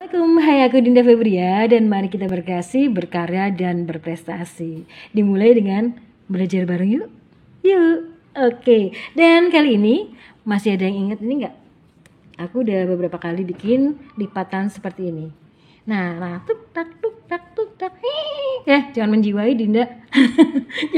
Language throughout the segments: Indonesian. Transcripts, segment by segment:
Assalamualaikum, hai aku Dinda Febria dan mari kita berkreasi, berkarya dan berprestasi. Dimulai dengan belajar bareng yuk. Yuk. Oke. Dan kali ini masih ada yang ingat ini enggak? Aku udah beberapa kali bikin lipatan seperti ini. Nah, tuk tak tuk tak tuk tak. Jangan menjiwai Dinda.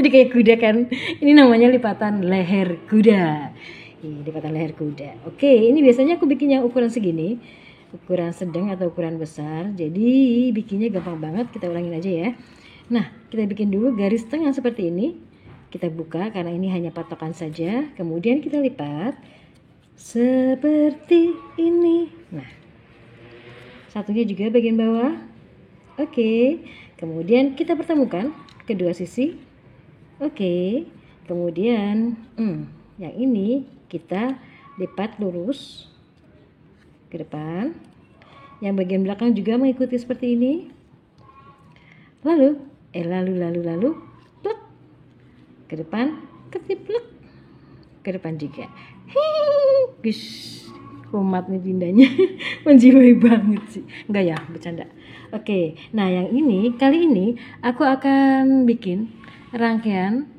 Jadi kayak kuda kan. Ini namanya lipatan leher kuda. Lipatan leher kuda. Oke, ini biasanya aku bikin yang ukuran segini. Ukuran sedang atau ukuran besar, jadi bikinnya gampang banget. Kita ulangin aja ya. Nah, kita bikin dulu garis tengah seperti ini. Kita buka karena ini hanya patokan saja, kemudian kita lipat seperti ini. Nah, satunya juga bagian bawah. Oke, kemudian kita pertemukan kedua sisi. Oke, kemudian yang ini kita lipat lurus ke depan. Yang bagian belakang juga mengikuti seperti ini. Lalu plek ke depan, ketiplek ke depan juga. Kumat nih Dindanya. Menjiwai banget sih. Enggak ya, bercanda. Oke, nah yang ini kali ini aku akan bikin rangkaian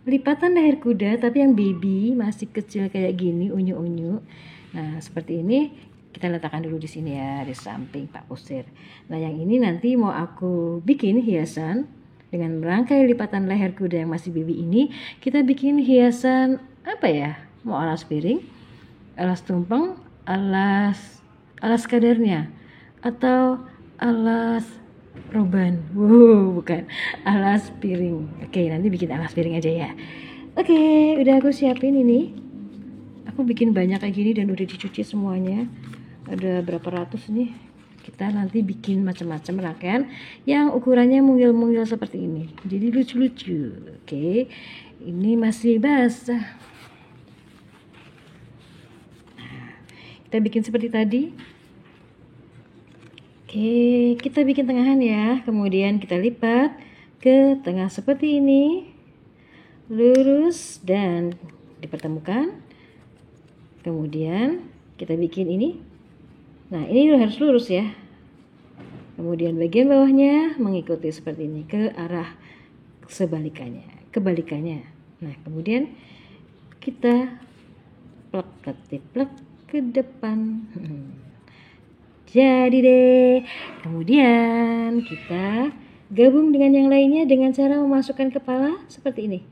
lipatan leher kuda tapi yang baby, masih kecil kayak gini, unyu-unyu. Nah, seperti ini. Kita letakkan dulu di sini ya, di samping Pak Kusir. Nah, yang ini nanti mau aku bikin hiasan dengan rangkai lipatan leher kuda yang masih baby ini. Kita bikin hiasan apa ya? Mau alas piring, alas tumpeng, alas kadarnya, atau alas roban. Bukan, alas piring. Oke, nanti bikin alas piring aja ya. Oke, udah aku siapin ini. Aku bikin banyak kayak gini dan udah dicuci semuanya. Ada berapa ratus nih. Kita nanti bikin macam-macam rangkaian yang ukurannya mungil-mungil seperti ini. Jadi lucu-lucu. Oke. Ini masih basah. Nah, kita bikin seperti tadi. Oke, kita bikin tengahan ya. Kemudian kita lipat ke tengah seperti ini. Lurus dan dipertemukan. Kemudian kita bikin ini. Nah, ini harus lurus ya. Kemudian bagian bawahnya mengikuti seperti ini ke arah kebalikannya. Nah, kemudian kita plek ke depan. Jadi deh. Kemudian kita gabung dengan yang lainnya dengan cara memasukkan kepala seperti ini.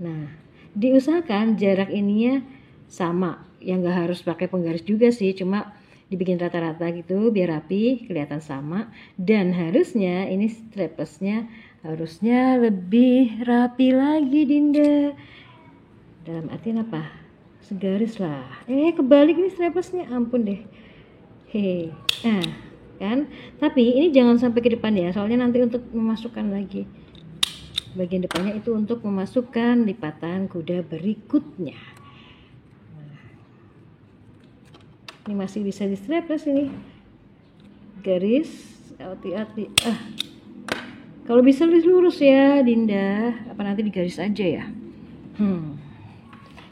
Nah, diusahakan jarak ininya sama. Yang gak harus pakai penggaris juga sih, cuma dibikin rata-rata gitu biar rapi, kelihatan sama. Dan harusnya ini straplessnya harusnya lebih rapi lagi Dinda. Dalam artian apa? Segaris lah. Kebalik nih straplessnya, ampun deh. Nah kan, tapi ini jangan sampai ke depan ya, soalnya nanti untuk memasukkan lagi bagian depannya itu untuk memasukkan lipatan kuda berikutnya. Ini masih bisa di strapless ini. Garis, hati-hati. Kalau bisa lurus ya, Dinda. Apa nanti digaris aja ya?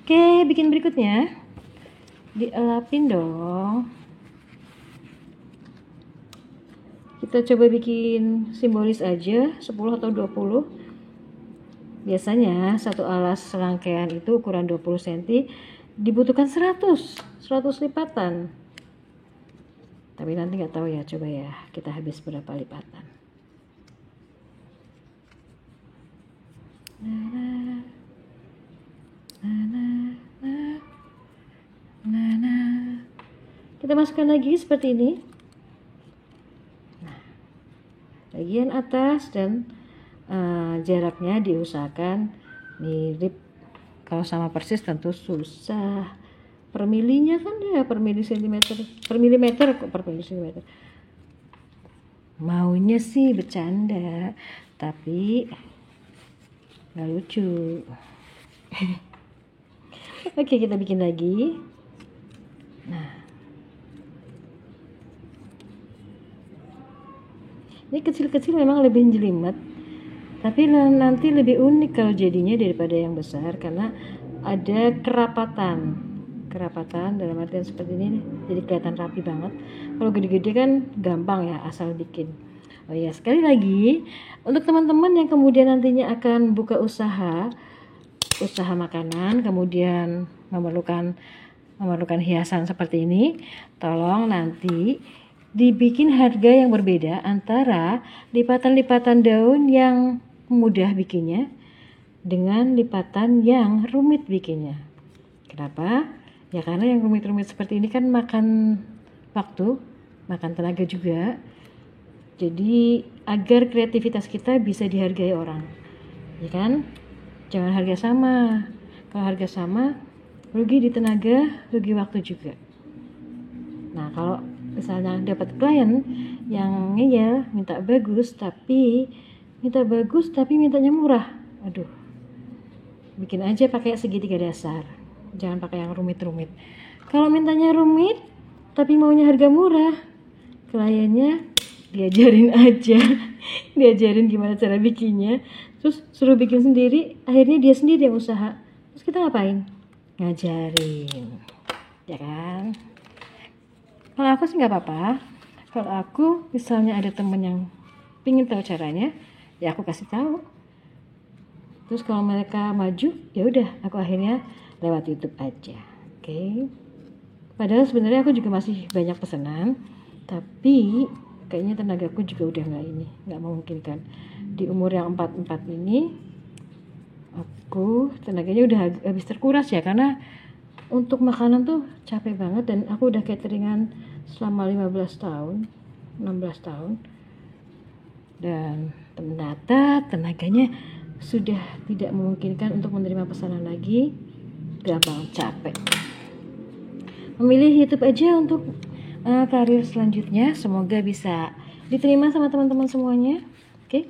Oke, bikin berikutnya. Dielapin dong. Kita coba bikin simbolis aja, 10 atau 20. Biasanya satu alas rangkaian itu ukuran 20 cm. Dibutuhkan 100 lipatan. Tapi nanti nggak tahu ya, coba ya kita habis berapa lipatan. Kita masukkan lagi seperti ini. Nah, bagian atas dan jaraknya diusahakan mirip. Kalau sama persis tentu susah. Per milinya kan ya, per milimeter. Maunya sih bercanda, tapi nggak lucu. Oke, kita bikin lagi. Nah, ini kecil-kecil memang lebih jelimet. Tapi nanti lebih unik kalau jadinya daripada yang besar karena ada kerapatan. kerapatan dalam artian seperti ini, jadi kelihatan rapi banget. Kalau gede-gede kan gampang ya asal bikin. Oh ya, sekali lagi untuk teman-teman yang kemudian nantinya akan buka usaha makanan, kemudian memerlukan hiasan seperti ini, tolong nanti dibikin harga yang berbeda antara lipatan-lipatan daun yang mudah bikinnya dengan lipatan yang rumit bikinnya. Kenapa? Ya karena yang rumit-rumit seperti ini kan makan waktu, makan tenaga juga. Jadi agar kreativitas kita bisa dihargai orang, ya kan? Jangan harga sama. Kalau harga sama, rugi di tenaga, rugi waktu juga. Nah, kalau misalnya dapat klien yang ngeyel, minta bagus tapi mintanya murah, aduh, bikin aja pakai segitiga dasar, jangan pakai yang rumit-rumit. Kalau mintanya rumit tapi maunya harga murah, kliennya diajarin aja diajarin gimana cara bikinnya, terus suruh bikin sendiri, akhirnya dia sendiri yang usaha, terus kita ngapain? Ngajarin, ya kan? Kalau aku sih nggak apa-apa. Kalau aku misalnya ada temen yang pingin tahu caranya, ya aku kasih tahu. Terus kalau mereka maju, ya udah aku akhirnya lewat YouTube aja. Oke. Padahal sebenarnya aku juga masih banyak pesanan, tapi kayaknya tenagaku juga udah nggak memungkinkan. Di umur yang 44 ini, aku tenaganya udah habis terkuras ya, karena untuk makanan tuh capek banget, dan aku udah cateringan selama 15 tahun, 16 tahun, dan ternyata tenaganya sudah tidak memungkinkan untuk menerima pesanan lagi, gampang capek. Memilih YouTube aja untuk karir selanjutnya, semoga bisa diterima sama teman-teman semuanya. Oke,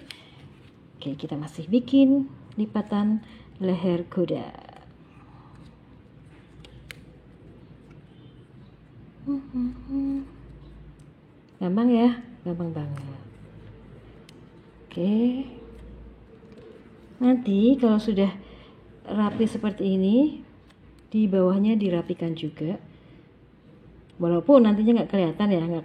kita masih bikin lipatan leher kuda. Gampang ya, gampang banget. Oke, nanti kalau sudah rapi seperti ini, di bawahnya dirapikan juga, walaupun nantinya nggak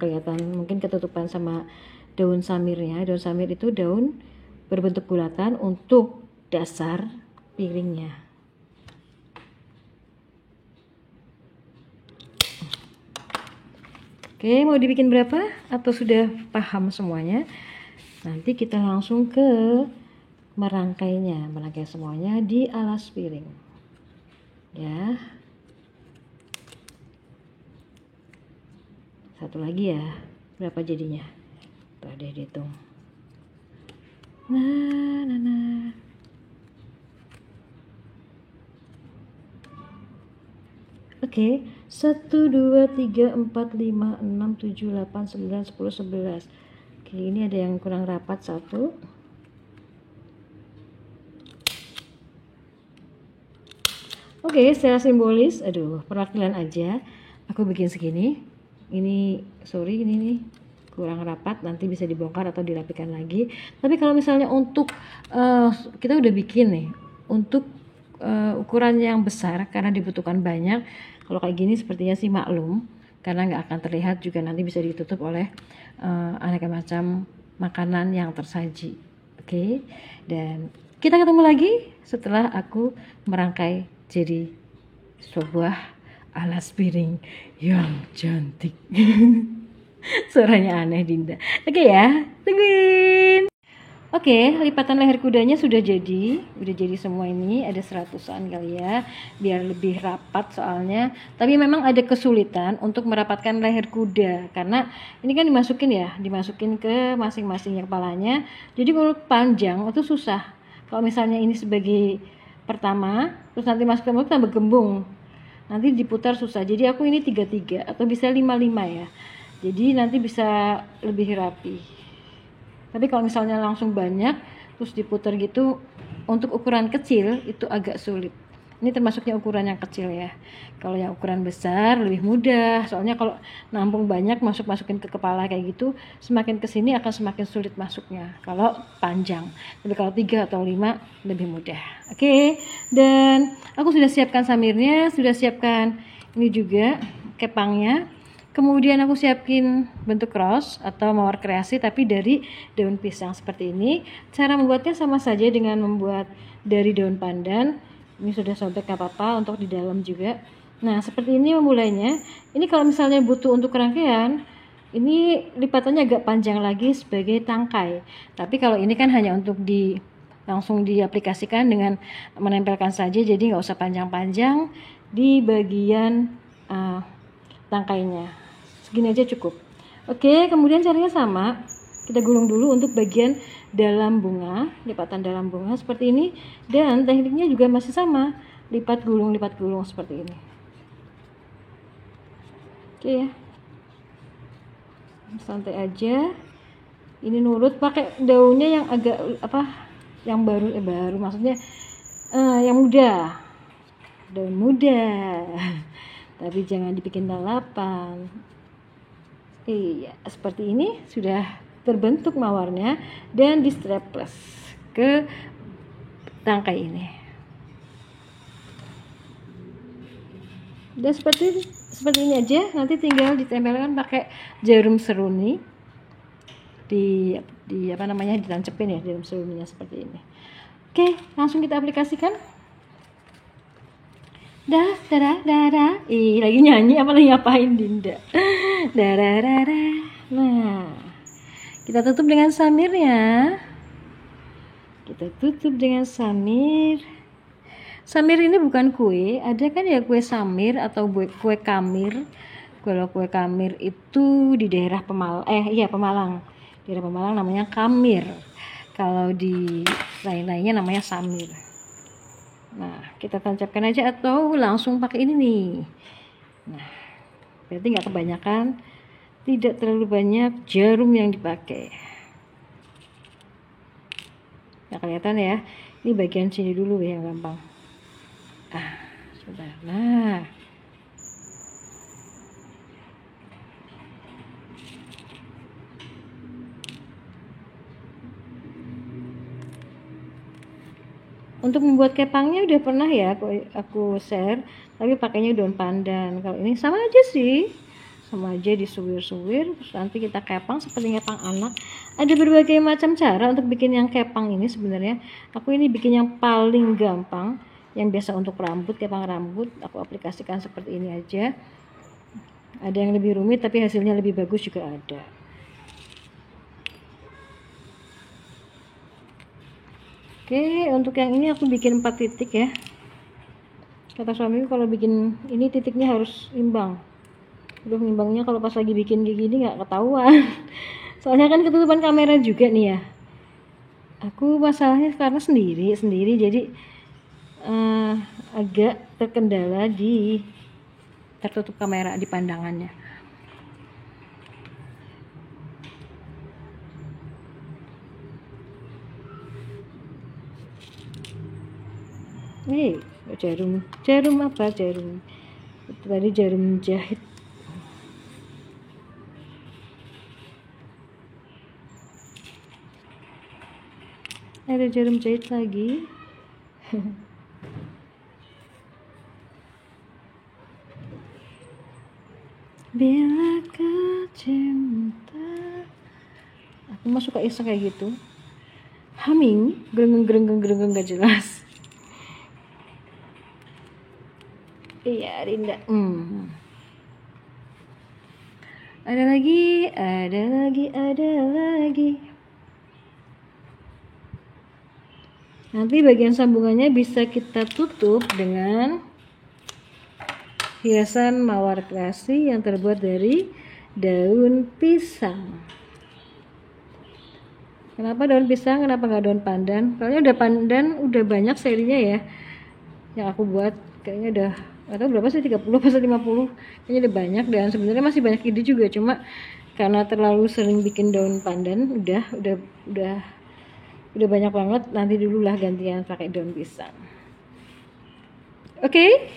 kelihatan, mungkin ketutupan sama daun samirnya. Daun samir itu daun berbentuk bulatan untuk dasar piringnya. Oke, mau dibikin berapa? Atau sudah paham semuanya? Nanti kita langsung ke merangkai semuanya di alas piring. Ya. Satu lagi ya. Berapa jadinya? Tuh ada dihitung. Nah. Oke, 1, 2, 3, 4, 5, 6, 7, 8, 9, 10, 11. Oke, ini ada yang kurang rapat satu. Oke, secara simbolis, perwakilan aja, aku bikin segini. Ini nih kurang rapat, nanti bisa dibongkar atau dirapikan lagi. Tapi kalau misalnya untuk kita udah bikin nih, untuk ukuran yang besar karena dibutuhkan banyak, kalau kayak gini sepertinya sih maklum, karena nggak akan terlihat, juga nanti bisa ditutup oleh aneka macam makanan yang tersaji. Oke, dan kita ketemu lagi setelah aku merangkai jadi sebuah alas piring yang cantik. Suaranya aneh Dinda. Oke ya, tungguin. Oke, lipatan leher kudanya sudah jadi semua. Ini ada 100-an kali ya, biar lebih rapat soalnya. Tapi memang ada kesulitan untuk merapatkan leher kuda, karena ini kan dimasukin ke masing-masing kepalanya. Jadi kalau panjang itu susah. Kalau misalnya ini sebagai pertama, terus nanti masuk ke mulut tambah gembung, nanti diputar susah. Jadi aku ini 3-3 atau bisa 5-5 ya. Jadi nanti bisa lebih rapi. Tapi kalau misalnya langsung banyak terus diputar gitu, untuk ukuran kecil itu agak sulit. Ini termasuknya ukuran yang kecil ya. Kalau yang ukuran besar lebih mudah. Soalnya kalau nampung banyak masukin ke kepala kayak gitu, semakin kesini akan semakin sulit masuknya. Kalau panjang. Tapi kalau 3 atau 5 lebih mudah. Oke. Dan aku sudah siapkan samirnya, sudah siapkan Ini juga kepangnya. Kemudian aku siapin bentuk cross atau mawar kreasi tapi dari daun pisang seperti ini. Cara membuatnya sama saja dengan membuat dari daun pandan. Ini sudah sobek gak apa-apa, untuk di dalam juga. Nah, seperti ini memulainya. Ini kalau misalnya butuh untuk rangkaian, ini lipatannya agak panjang lagi sebagai tangkai. Tapi kalau ini kan hanya untuk langsung diaplikasikan dengan menempelkan saja, jadi nggak usah panjang-panjang di bagian tangkainya. Segini aja cukup. Oke, kemudian caranya sama. Kita gulung dulu untuk bagian dalam bunga, lipatan dalam bunga seperti ini, dan tekniknya juga masih sama, lipat gulung seperti ini. Oke ya, santai aja. Ini nurut, pakai daunnya yang agak yang baru maksudnya yang muda, daun muda, tapi jangan dibikin lalapan. Iya, seperti ini sudah terbentuk mawarnya dan di strapless ke tangkai ini. Dan seperti ini aja, nanti tinggal ditempelkan pakai jarum seruni, ditancepin ya jarum seruninya seperti ini. Oke, langsung kita aplikasikan. Lagi nyanyi apa lagi ngapain Dinda? Nah, kita tutup dengan samirnya. Samir ini bukan kue, ada kan ya kue samir atau kue kamir. Kalau kue kamir itu di daerah Pemalang. Daerah Pemalang namanya kamir. Kalau di lain-lainnya namanya samir. Nah, kita tancapkan aja atau langsung pakai ini nih. Nah, berarti nggak kebanyakan, tidak terlalu banyak jarum yang dipakai. Nggak kelihatan ya. Ini bagian sini dulu ya, yang gampang. Coba. Nah, untuk membuat kepangnya udah pernah ya aku share, tapi pakainya daun pandan. Kalau ini sama aja sih, sama aja disuwir-suwir, terus nanti kita kepang seperti kepang anak. Ada berbagai macam cara untuk bikin yang kepang ini sebenarnya. Aku ini bikin yang paling gampang, yang biasa untuk rambut, kepang rambut. Aku aplikasikan seperti ini aja. Ada yang lebih rumit tapi hasilnya lebih bagus juga ada. Oke, untuk yang ini aku bikin 4 titik ya. Kata suamiku kalau bikin ini titiknya harus imbang. Udah ngimbangnya kalau pas lagi bikin kayak gini nggak ketahuan. Soalnya kan ketutupan kamera juga nih ya. Aku masalahnya karena sendiri jadi agak terkendala di tertutup kamera di pandangannya. Jarum itu tadi jarum jahit. Ada jarum jahit lagi. Bila kau cinta, aku mah suka iseng kayak gitu, humming, gereng gak jelas. Iya, Rinda. Ada lagi. Nanti bagian sambungannya bisa kita tutup dengan hiasan mawar kreasi yang terbuat dari daun pisang. Kenapa daun pisang? Kenapa nggak daun pandan? Kayaknya udah pandan udah banyak serinya ya yang aku buat. Kayaknya udah atau berapa sih, 30 atau 50, kayaknya udah banyak. Dan sebenarnya masih banyak ide juga, cuma karena terlalu sering bikin daun pandan udah banyak banget. Nanti dulu lah gantian pakai daun pisang. Oke.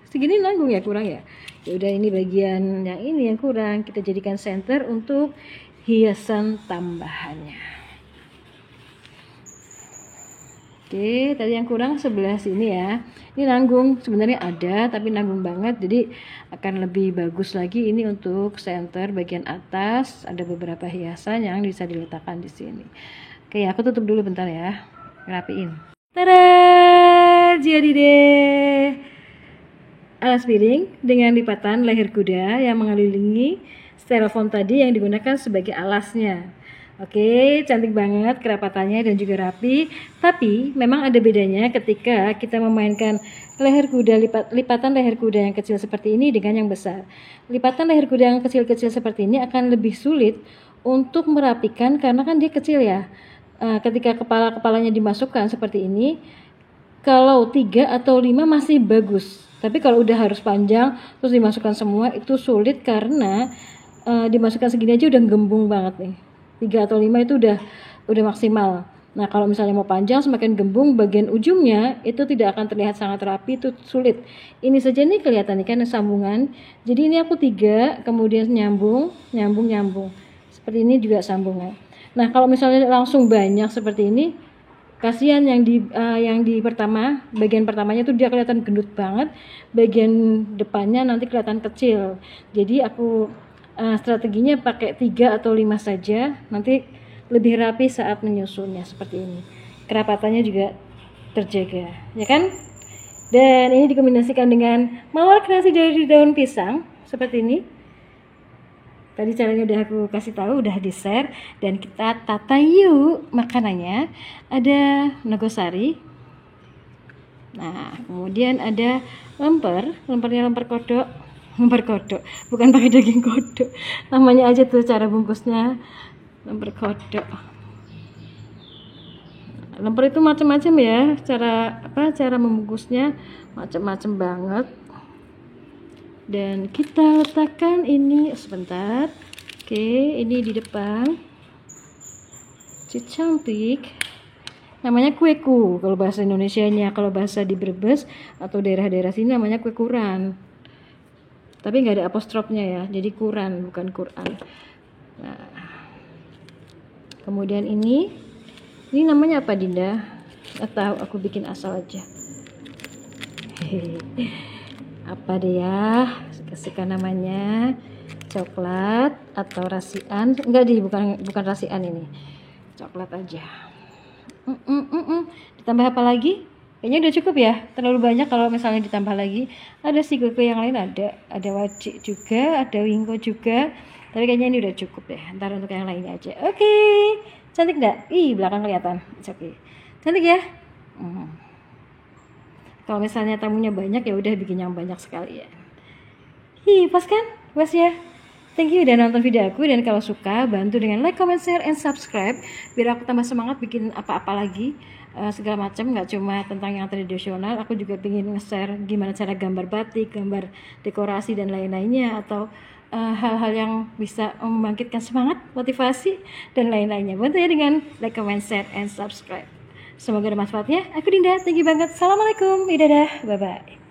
Segini nanggung ya, kurang ya. Ya udah, ini bagian yang ini yang kurang, kita jadikan center untuk hiasan tambahannya. Oke, tadi yang kurang sebelah sini ya. Ini nanggung, sebenarnya ada tapi nanggung banget, jadi akan lebih bagus lagi ini untuk center bagian atas. Ada beberapa hiasan yang bisa diletakkan di sini. Oke, aku tutup dulu bentar ya, rapiin. Tada, jadi deh alas piring dengan lipatan leher kuda yang mengelilingi styrofoam tadi yang digunakan sebagai alasnya. Oke, cantik banget kerapatannya dan juga rapi. Tapi memang ada bedanya ketika kita memainkan leher kuda, lipatan leher kuda yang kecil seperti ini dengan yang besar. Lipatan leher kuda yang kecil-kecil seperti ini akan lebih sulit untuk merapikan karena kan dia kecil ya. Ketika kepalanya dimasukkan seperti ini, kalau 3 atau 5 masih bagus. Tapi kalau udah harus panjang terus dimasukkan semua itu sulit karena dimasukkan segini aja udah gembung banget nih. 3 atau 5 itu udah maksimal. Nah, kalau misalnya mau panjang semakin gembung, bagian ujungnya itu tidak akan terlihat sangat rapi, itu sulit. Ini saja nih kelihatan nih kan sambungan. Jadi ini aku 3, kemudian nyambung. Seperti ini juga sambungan. Nah, kalau misalnya langsung banyak seperti ini, kasihan yang di pertama, bagian pertamanya tuh dia kelihatan gendut banget, bagian depannya nanti kelihatan kecil. Jadi aku strateginya pakai 3 atau 5 saja, nanti lebih rapi saat menyusunnya seperti ini. Kerapatannya juga terjaga, ya kan? Dan ini dikombinasikan dengan mawar kreasi dari daun pisang seperti ini. Tadi caranya udah aku kasih tahu, udah di-share, dan kita tata yuk makanannya. Ada nogosari. Nah, kemudian ada lempernya lemper kodok, bukan pakai daging kodok. Namanya aja tuh cara bungkusnya lemper kodok. Lemper itu macam-macam ya, cara membungkusnya macam-macam banget. Dan kita letakkan ini sebentar. Oke, ini di depan. Cantik. Namanya kueku kalau bahasa Indonesianya. Kalau bahasa di Brebes atau daerah-daerah sini namanya kue kuran. Tapi nggak ada apostrofnya ya, jadi kuran bukan Quran. Nah, kemudian ini namanya apa Dinda? Atau aku bikin asal aja. Apa deh ya, kasihkan namanya coklat atau rasian. Enggak bukan rasian, ini coklat aja. Ditambah apa lagi? Kayaknya udah cukup ya, terlalu banyak kalau misalnya ditambah lagi. Ada shigoku yang lain, ada wajik juga, ada wingko juga, tapi kayaknya ini udah cukup deh. Ntar untuk yang lainnya aja. Oke, cantik enggak? Belakang kelihatan. Oke, cantik ya. Kalau misalnya tamunya banyak ya udah bikin yang banyak sekali ya. Pas kan? Pas ya. Thank you udah nonton video aku, dan kalau suka bantu dengan like, comment, share, and subscribe biar aku tambah semangat bikin apa-apa lagi, segala macam, nggak cuma tentang yang tradisional. Aku juga pengen nge-share gimana cara gambar batik, gambar dekorasi dan lain-lainnya, atau hal-hal yang bisa membangkitkan semangat, motivasi dan lain-lainnya. Bantu ya dengan like, comment, share, and subscribe. Semoga ada manfaatnya. Aku Dinda, thank you banget. Assalamualaikum, dadah, bye-bye.